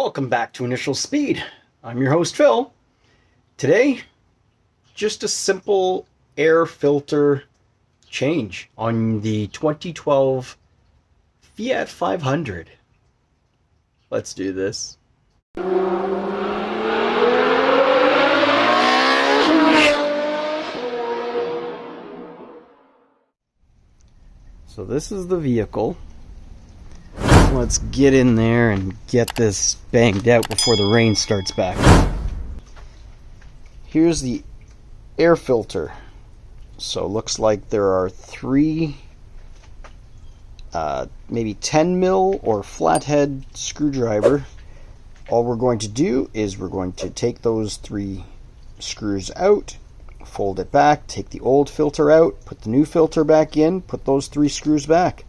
Welcome back to Initial Speed. I'm your host, Phil. Today, just a simple air filter change on the 2012 Fiat 500. Let's do this. So this is the vehicle. Let's get in there and get this banged out before the rain starts back. Here's the air filter. So it looks like there are three maybe 10 mil or flathead screwdriver. All we're going to do is we're going to take those three screws out, fold it back, take the old filter out, put the new filter back in, put those three screws back.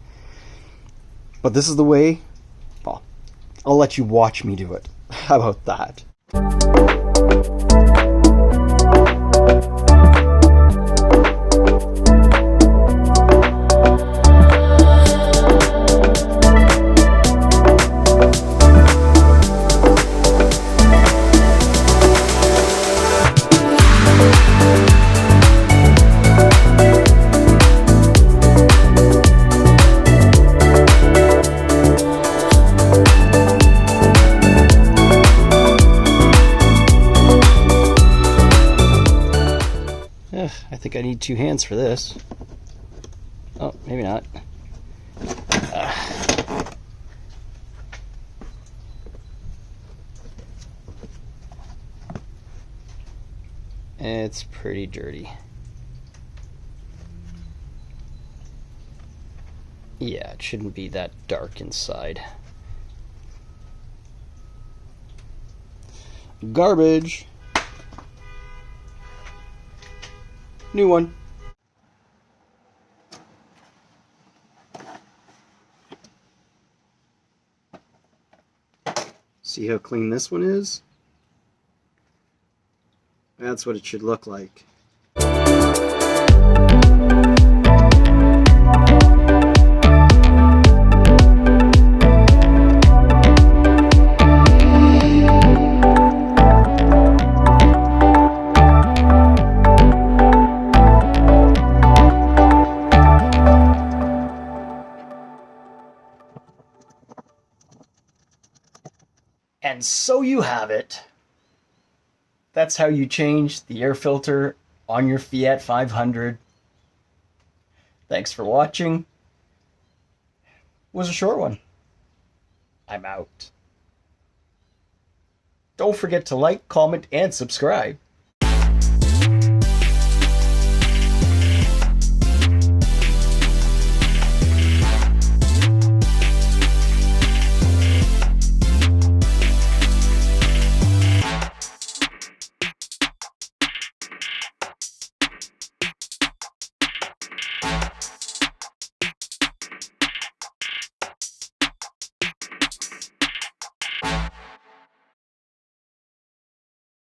But this is the way. Well, I'll let you watch me do it. How about that? I think I need two hands for this. Oh, maybe not. It's pretty dirty. Yeah, it shouldn't be that dark inside. Garbage. New one. See how clean this one is? That's what it should look like. And so you have it. That's how you change the air filter on your Fiat 500. Thanks for watching. It was a short one. I'm out. Don't forget to like, comment, and subscribe.